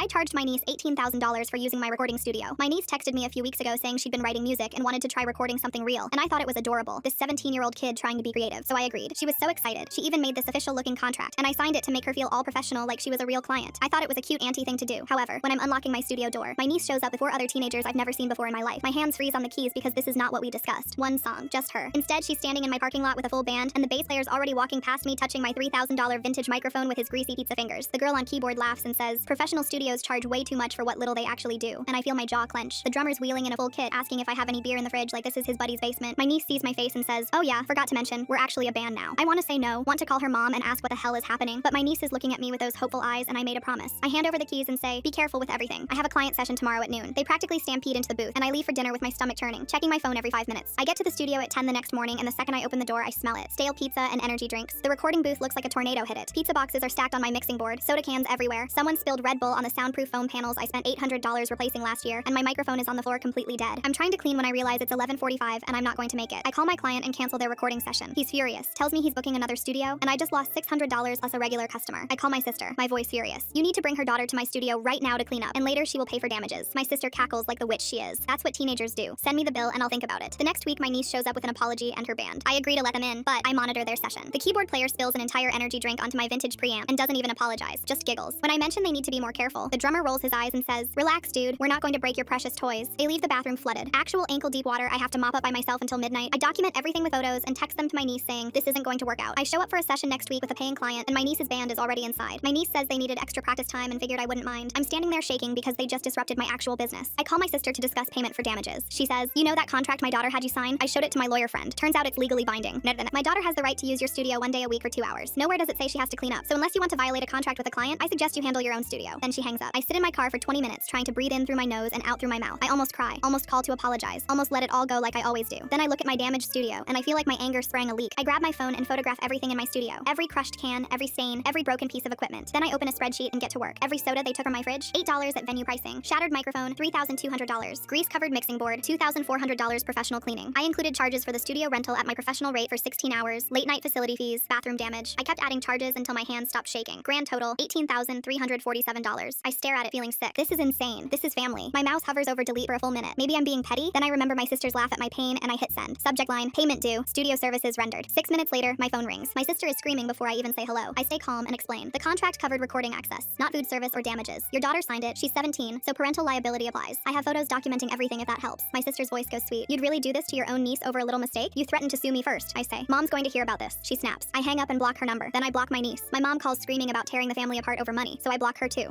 I charged my niece $18,000 for using my recording studio. My niece texted me a few weeks ago saying she'd been writing music and wanted to try recording something real, and I thought it was adorable. This 17-year-old kid trying to be creative, so I agreed. She was so excited. She even made this official-looking contract, and I signed it to make her feel all professional like she was a real client. I thought it was a cute auntie thing to do. However, when I'm unlocking my studio door, my niece shows up with 4 other teenagers I've never seen before in my life. My hands freeze on the keys because this is not what we discussed. One song, just her. Instead, she's standing in my parking lot with a full band, and the bass player's already walking past me touching my $3,000 vintage microphone with his greasy pizza fingers. The girl on keyboard laughs and says, "Professional studios charge way too much for what little they actually do," and I feel my jaw clench. The drummer's wheeling in a full kit, asking if I have any beer in the fridge like this is his buddy's basement. My niece sees my face and says, "Oh yeah, forgot to mention, we're actually a band now." I want to say no, want to call her mom and ask what the hell is happening, but my niece is looking at me with those hopeful eyes and I made a promise. I hand over the keys and say, "Be careful with everything. I have a client session tomorrow at noon." They practically stampede into the booth, and I leave for dinner with my stomach turning, checking my phone every 5 minutes. I get to the studio at 10 the next morning, and the second I open the door, I smell it. Stale pizza and energy drinks. The recording booth looks like a tornado hit it. Pizza boxes are stacked on my mixing board, soda cans everywhere. Someone spilled Red Bull on the soundproof foam panels I spent $800 replacing last year, and my microphone is on the floor completely dead. I'm trying to clean when I realize it's 11:45 and I'm not going to make it. I call my client and cancel their recording session. He's furious, tells me he's booking another studio, and I just lost $600 plus a regular customer. I call my sister, my voice furious. "You need to bring her daughter to my studio right now to clean up, and later she will pay for damages." My sister cackles like the witch she is. That's what teenagers do. Send me the bill and I'll think about it. The next week, my niece shows up with an apology and her band. I agree to let them in, but I monitor their session. The keyboard player spills an entire energy drink onto my vintage preamp and doesn't even apologize, just giggles. When I mention they need to be more careful, the drummer rolls his eyes and says, "Relax, dude, we're not going to break your precious toys." They leave the bathroom flooded. Actual ankle-deep water I have to mop up by myself until midnight. I document everything with photos and text them to my niece saying, "This isn't going to work out." I show up for a session next week with a paying client, and my niece's band is already inside. My niece says they needed extra practice time and figured I wouldn't mind. I'm standing there shaking because they just disrupted my actual business. I call my sister to discuss payment for damages. She says, "You know that contract my daughter had you sign?" I showed it to my lawyer friend. Turns out it's legally binding. My daughter has the right to use your studio 1 day a week for 2 hours. Nowhere does it say she has to clean up. So unless you want to violate a contract with a client, I suggest you handle your own studio. Then she hangs up. I sit in my car for 20 minutes trying to breathe in through my nose and out through my mouth. I almost cry, almost call to apologize, almost let it all go like I always do. Then I look at my damaged studio and I feel like my anger sprang a leak. I grab my phone and photograph everything in my studio. Every crushed can, every stain, every broken piece of equipment. Then I open a spreadsheet and get to work. Every soda they took from my fridge, $8 at venue pricing. Shattered microphone, $3,200. Grease-covered mixing board, $2,400 professional cleaning. I included charges for the studio rental at my professional rate for 16 hours, late night facility fees, bathroom damage. I kept adding charges until my hands stopped shaking. Grand total, $18,347. I stare at it feeling sick. This is insane. This is family. My mouse hovers over delete for a full minute. Maybe I'm being petty? Then I remember my sister's laugh at my pain and I hit send. Subject line, payment due, studio services rendered. 6 minutes later, my phone rings. My sister is screaming before I even say hello. I stay calm and explain. The contract covered recording access, not food service or damages. Your daughter signed it. She's 17, so parental liability applies. I have photos documenting everything if that helps. My sister's voice goes sweet. "You'd really do this to your own niece over a little mistake? You threatened to sue me first," I say. "Mom's going to hear about this." She snaps. I hang up and block her number. Then I block my niece. My mom calls screaming about tearing the family apart over money, so I block her too.